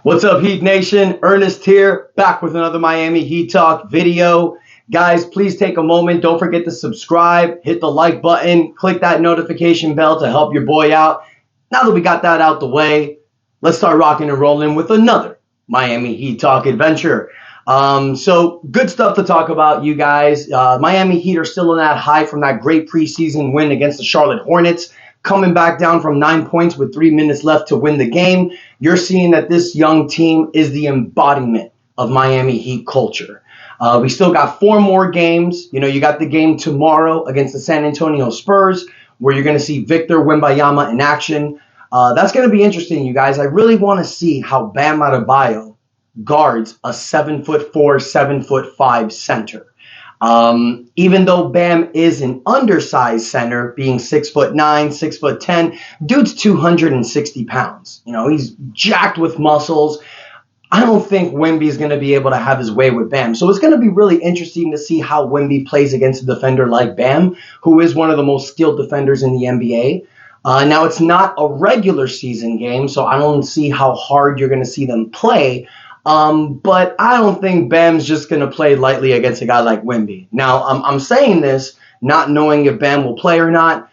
What's up, Heat Nation? Ernest here, back with another Miami Heat Talk video. Guys, please take a moment. Don't forget to subscribe, hit the like button, click that notification bell to help your boy out. Now that we got that out the way, let's start rocking and rolling with another Miami Heat Talk adventure. So good stuff to talk about, you guys. Miami Heat are still on that high from that great preseason win against the Charlotte Hornets. Coming back down from 9 points with 3 minutes left to win the game, you're seeing that this young team is the embodiment of Miami Heat culture. We still got 4 more games. You got the game tomorrow against the San Antonio Spurs, where you're going to see Victor Wembanyama in action. That's going to be interesting, you guys. I really want to see how Bam Adebayo guards a 7'4", 7'5" center. Even though Bam is an undersized center, being 6'9", 6'10", dude's 260 pounds. He's jacked with muscles. I don't think Wemby's going to be able to have his way with Bam. So it's going to be really interesting to see how Wemby plays against a defender like Bam, who is one of the most skilled defenders in the NBA. Now, it's not a regular season game, so I don't see how hard you're going to see them play. But I don't think Bam's just going to play lightly against a guy like Wemby. Now, I'm saying this not knowing if Bam will play or not.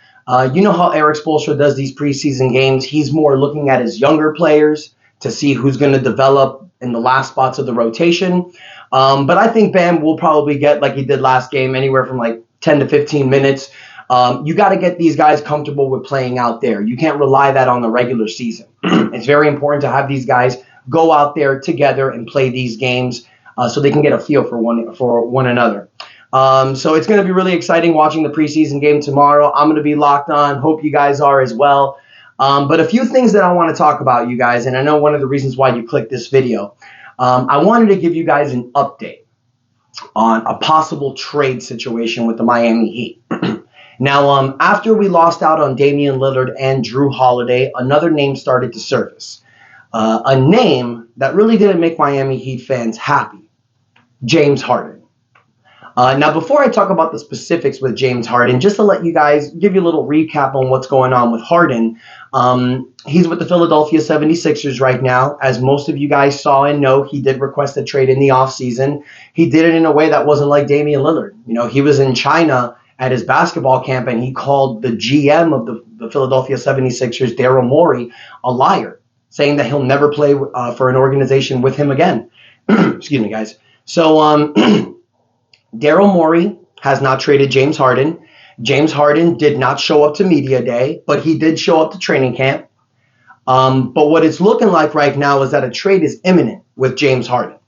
You know how Eric Spoelstra does these preseason games. He's more looking at his younger players to see who's going to develop in the last spots of the rotation. But I think Bam will probably get, like he did last game, anywhere from like 10 to 15 minutes. You got to get these guys comfortable with playing out there. You can't rely that on the regular season. It's very important to have these guys go out there together and play these games so they can get a feel for one another. So it's going to be really exciting watching the preseason game tomorrow. I'm going to be locked on. Hope you guys are as well. But a few things that I want to talk about, you guys, and I know one of the reasons why you clicked this video. I wanted to give you guys an update on a possible trade situation with the Miami Heat. Now, after we lost out on Damian Lillard and Drew Holiday, another name started to surface. A name that really didn't make Miami Heat fans happy, James Harden. Now, before I talk about the specifics with James Harden, just to let you guys give you a little recap on what's going on with Harden, he's with the Philadelphia 76ers right now. As most of you guys saw and know, he did request a trade in the offseason. He did it in a way that wasn't like Damian Lillard. He was in China at his basketball camp, and he called the GM of the Philadelphia 76ers, Daryl Morey, a liar, saying that he'll never play for an organization with him again. Excuse me, guys. So Daryl Morey has not traded James Harden. James Harden did not show up to media day, but he did show up to training camp. But what it's looking like right now is that a trade is imminent with James Harden.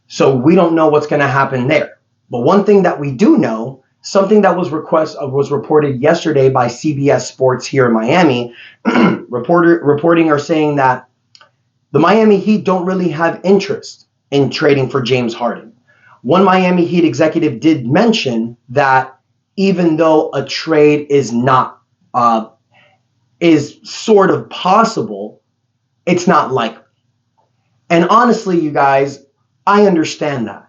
So we don't know what's going to happen there. But one thing that we do know, something that was reported yesterday by CBS Sports here in Miami, reporting are saying that the Miami Heat don't really have interest in trading for James Harden. One Miami Heat executive did mention that even though a trade is sort of possible, it's not likely. And honestly, you guys, I understand that.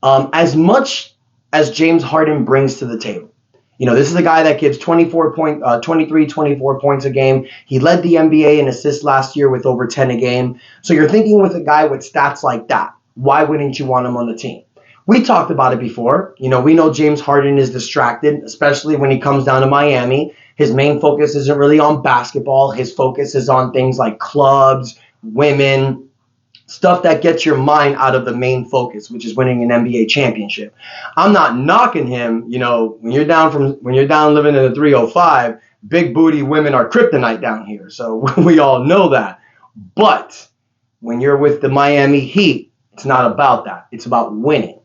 As much as James Harden brings to the table, this is a guy that gives 24 points a game. He led the NBA in assists last year with over 10 a game. So you're thinking, with a guy with stats like that, why wouldn't you want him on the team? We talked about it before. We know James Harden is distracted, especially when he comes down to Miami. His main focus isn't really on basketball. His focus is on things like clubs, women, stuff that gets your mind out of the main focus, which is winning an NBA championship. I'm not knocking him. When you're down living in a 305, big booty women are kryptonite down here. So we all know that. But when you're with the Miami Heat, it's not about that. It's about winning.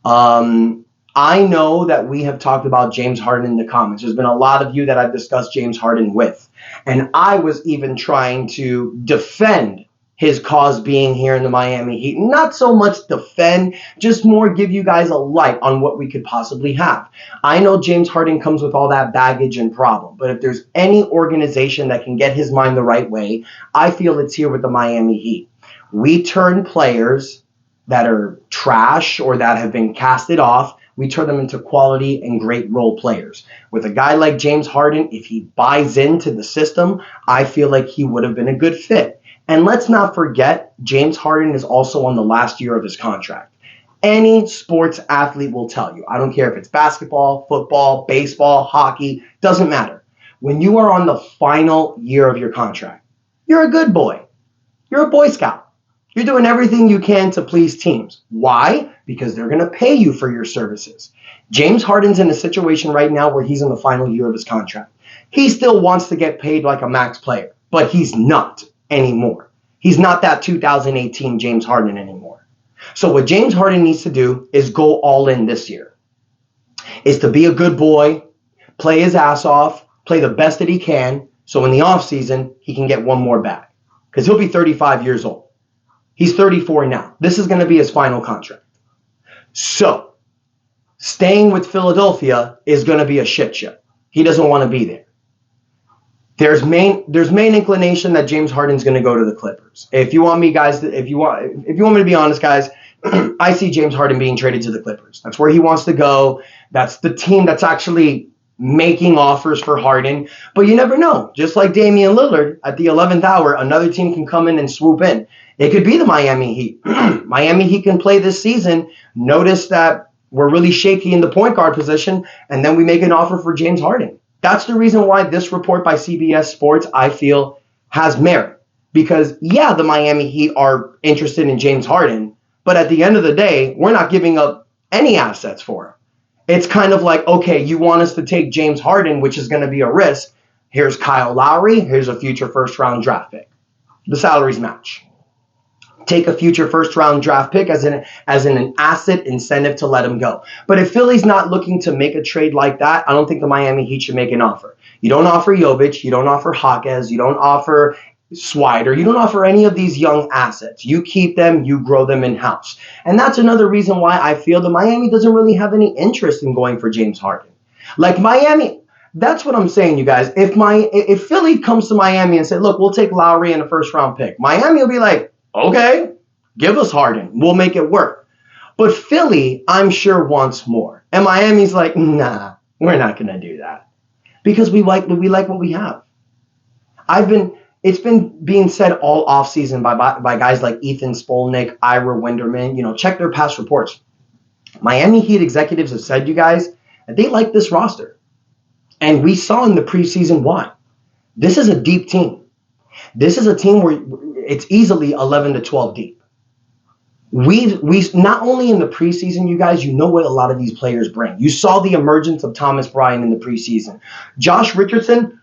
I know that we have talked about James Harden in the comments. There's been a lot of you that I've discussed James Harden with. And I was even trying to defend his cause being here in the Miami Heat. Not so much defend, just more give you guys a light on what we could possibly have. I know James Harden comes with all that baggage and problem, but if there's any organization that can get his mind the right way, I feel it's here with the Miami Heat. We turn players that are trash or that have been casted off, we turn them into quality and great role players. With a guy like James Harden, if he buys into the system, I feel like he would have been a good fit. And let's not forget, James Harden is also on the last year of his contract. Any sports athlete will tell you. I don't care if it's basketball, football, baseball, hockey, doesn't matter. When you are on the final year of your contract, you're a good boy. You're a Boy Scout. You're doing everything you can to please teams. Why? Because they're going to pay you for your services. James Harden's in a situation right now where he's in the final year of his contract. He still wants to get paid like a max player, but he's not anymore. He's not that 2018 James Harden anymore. So what James Harden needs to do is go all in this year. Is to be a good boy, play his ass off, play the best that he can, so in the offseason, he can get one more bag. Because he'll be 35 years old. He's 34 now. This is going to be his final contract. So, staying with Philadelphia is going to be a shit show. He doesn't want to be there. There's main inclination that James Harden's going to go to the Clippers. If you want me, guys, if you want me to be honest, guys, I see James Harden being traded to the Clippers. That's where he wants to go. That's the team that's actually making offers for Harden. But you never know. Just like Damian Lillard, at the 11th hour, another team can come in and swoop in. It could be the Miami Heat. Miami Heat can play this season. Notice that we're really shaky in the point guard position, and then we make an offer for James Harden. That's the reason why this report by CBS Sports, I feel, has merit. Because, yeah, the Miami Heat are interested in James Harden, but at the end of the day, we're not giving up any assets for him. It's kind of like, okay, you want us to take James Harden, which is going to be a risk. Here's Kyle Lowry. Here's a future first-round draft pick. The salaries match. Take a future first-round draft pick as an asset incentive to let him go. But if Philly's not looking to make a trade like that, I don't think the Miami Heat should make an offer. You don't offer Jovic. You don't offer Jaquez. You don't offer Swider. You don't offer any of these young assets. You keep them. You grow them in-house. And that's another reason why I feel that Miami doesn't really have any interest in going for James Harden. Like Miami, that's what I'm saying, you guys. If Philly comes to Miami and say, look, we'll take Lowry and a first-round pick, Miami will be like, okay, give us Harden. We'll make it work. But Philly, I'm sure, wants more. And Miami's like, nah, we're not going to do that. Because we like what we have. It's been being said all offseason by guys like Ethan Spolnick, Ira Winderman. Check their past reports. Miami Heat executives have said, you guys, that they like this roster. And we saw in the preseason why. This is a deep team. This is a team where it's easily 11 to 12 deep. We not only in the preseason, you guys, you know what a lot of these players bring. You saw the emergence of Thomas Bryant in the preseason. Josh Richardson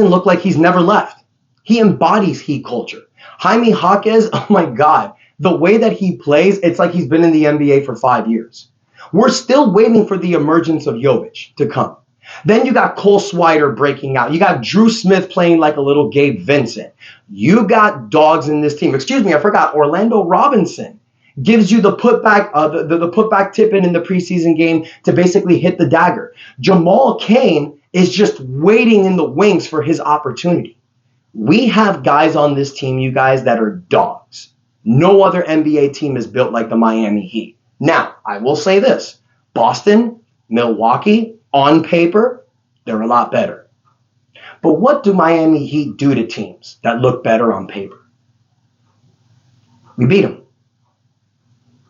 looked like he's never left. He embodies Heat culture. Jaime Jaquez, oh my God, the way that he plays, it's like he's been in the NBA for 5 years. We're still waiting for the emergence of Jovic to come. Then you got Cole Swider breaking out. You got Drew Smith playing like a little Gabe Vincent. You got dogs in this team. Excuse me, I forgot. Orlando Robinson gives you the putback, the putback tip in the preseason game to basically hit the dagger. Jamal Cain is just waiting in the wings for his opportunity. We have guys on this team, you guys, that are dogs. No other NBA team is built like the Miami Heat. Now, I will say this. Boston, Milwaukee, on paper, they're a lot better. But what do Miami Heat do to teams that look better on paper? We beat them.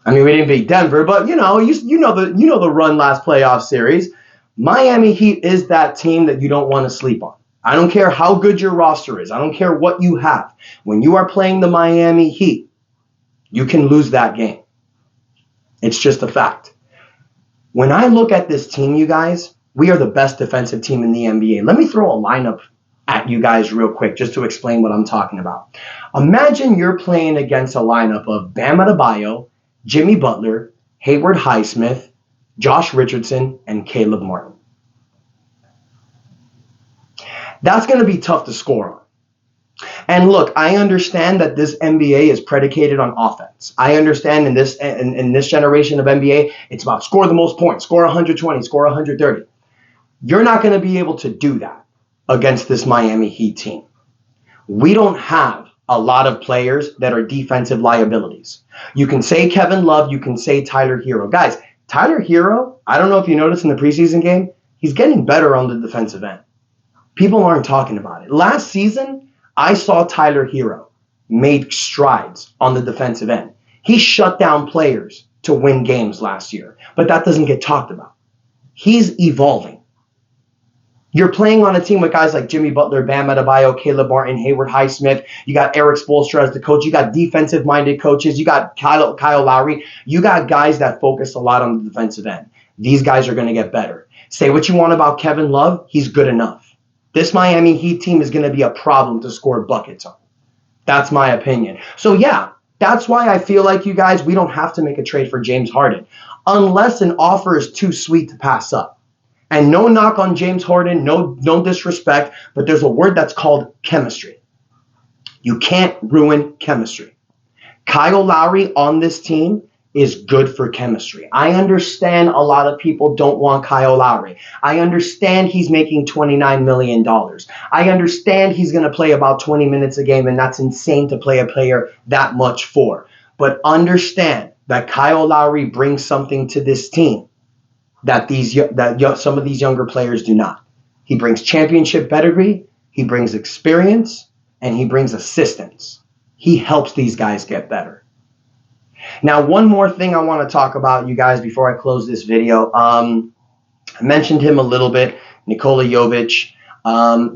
I mean, we didn't beat Denver, but you know the run last playoff series. Miami Heat is that team that you don't want to sleep on. I don't care how good your roster is. I don't care what you have. When you are playing the Miami Heat, you can lose that game. It's just a fact. When I look at this team, you guys, we are the best defensive team in the NBA. Let me throw a lineup at you guys real quick just to explain what I'm talking about. Imagine you're playing against a lineup of Bam Adebayo, Jimmy Butler, Hayward Highsmith, Josh Richardson, and Caleb Martin. That's going to be tough to score on. And look, I understand that this NBA is predicated on offense. I understand in this generation of NBA, it's about score the most points, score 120, score 130. You're not going to be able to do that against this Miami Heat team. We don't have a lot of players that are defensive liabilities. You can say Kevin Love, you can say Tyler Hero. Guys, Tyler Hero, I don't know if you noticed in the preseason game, he's getting better on the defensive end. People aren't talking about it. Last season, I saw Tyler Hero made strides on the defensive end. He shut down players to win games last year, but that doesn't get talked about. He's evolving. You're playing on a team with guys like Jimmy Butler, Bam Adebayo, Caleb Martin, Hayward Highsmith. You got Eric Spoelstra as the coach. You got defensive-minded coaches. You got Kyle Lowry. You got guys that focus a lot on the defensive end. These guys are going to get better. Say what you want about Kevin Love. He's good enough. This Miami Heat team is going to be a problem to score buckets on. That's my opinion. So, yeah, that's why I feel like, you guys, we don't have to make a trade for James Harden unless an offer is too sweet to pass up. And no knock on James Harden, no disrespect, but there's a word that's called chemistry. You can't ruin chemistry. Kyle Lowry on this team is good for chemistry. I understand a lot of people don't want Kyle Lowry. I understand he's making $29 million. I understand he's going to play about 20 minutes a game, and that's insane to play a player that much for. But understand that Kyle Lowry brings something to this team that some of these younger players do not. He brings championship pedigree, he brings experience, and he brings assistance. He helps these guys get better. Now, one more thing I want to talk about, you guys, before I close this video. I mentioned him a little bit, Nikola Jovic.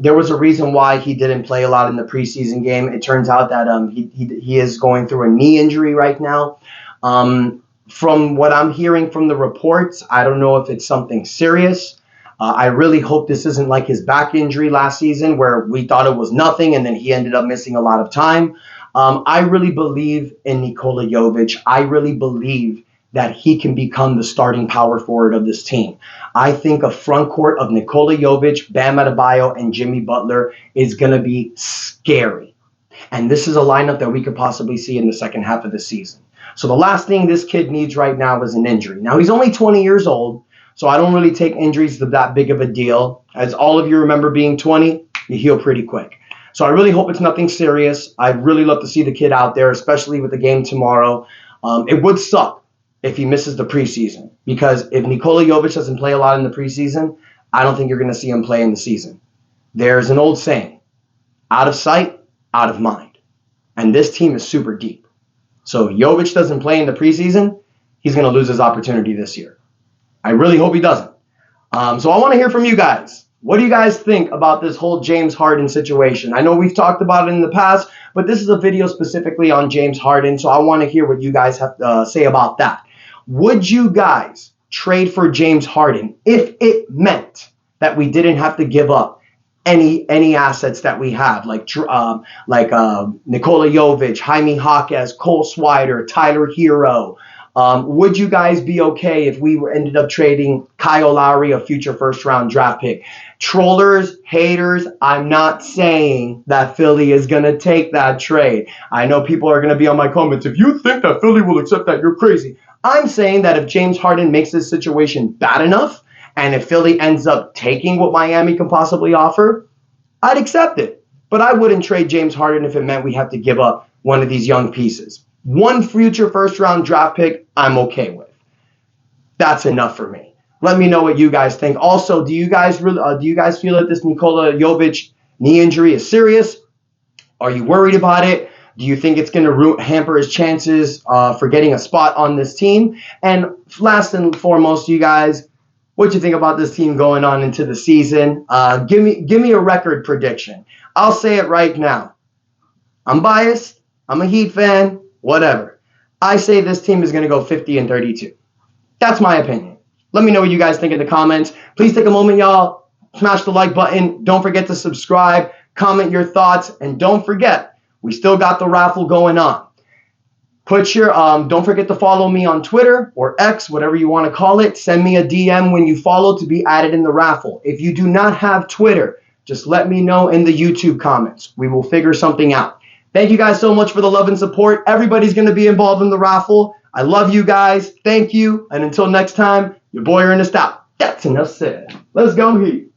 There was a reason why he didn't play a lot in the preseason game. It turns out that he is going through a knee injury right now. From what I'm hearing from the reports, I don't know if it's something serious. I really hope this isn't like his back injury last season where we thought it was nothing and then he ended up missing a lot of time. I really believe in Nikola Jovic. I really believe that he can become the starting power forward of this team. I think a front court of Nikola Jovic, Bam Adebayo, and Jimmy Butler is going to be scary. And this is a lineup that we could possibly see in the second half of the season. So the last thing this kid needs right now is an injury. Now, he's only 20 years old, so I don't really take injuries that big of a deal. As all of you remember being 20, you heal pretty quick. So I really hope it's nothing serious. I'd really love to see the kid out there, especially with the game tomorrow. It would suck if he misses the preseason, because if Nikola Jovic doesn't play a lot in the preseason, I don't think you're going to see him play in the season. There's an old saying, out of sight, out of mind. And this team is super deep. So if Jovic doesn't play in the preseason, he's going to lose his opportunity this year. I really hope he doesn't. So I want to hear from you guys. What do you guys think about this whole James Harden situation? I know we've talked about it in the past, but this is a video specifically on James Harden, so I want to hear what you guys have to say about that. Would you guys trade for James Harden if it meant that we didn't have to give up any assets that we have, like Nikola Jovic, Jaime Jaquez, Cole Swider, Tyler Hero? Would you guys be okay if we ended up trading Kyle Lowry, a future first-round draft pick? Trollers, haters, I'm not saying that Philly is going to take that trade. I know people are going to be on my comments. If you think that Philly will accept that, you're crazy. I'm saying that if James Harden makes this situation bad enough, and if Philly ends up taking what Miami can possibly offer, I'd accept it. But I wouldn't trade James Harden if it meant we have to give up one of these young pieces. One future first-round draft pick, I'm okay with. That's enough for me. Let me know what you guys think. Also, do you guys feel that this Nikola Jovic knee injury is serious? Are you worried about it? Do you think it's going to hamper his chances for getting a spot on this team? And last and foremost, you guys, what you think about this team going on into the season? Give me a record prediction. I'll say it right now. I'm biased. I'm a Heat fan. Whatever. I say this team is going to go 50-32. That's my opinion. Let me know what you guys think in the comments. Please take a moment, y'all. Smash the like button. Don't forget to subscribe. Comment your thoughts. And don't forget, we still got the raffle going on. Don't forget to follow me on Twitter or X, whatever you want to call it. Send me a DM when you follow to be added in the raffle. If you do not have Twitter, just let me know in the YouTube comments. We will figure something out. Thank you guys so much for the love and support. Everybody's going to be involved in the raffle. I love you guys. Thank you. And until next time, your boy Ernest out. That's enough said. Let's go Heat.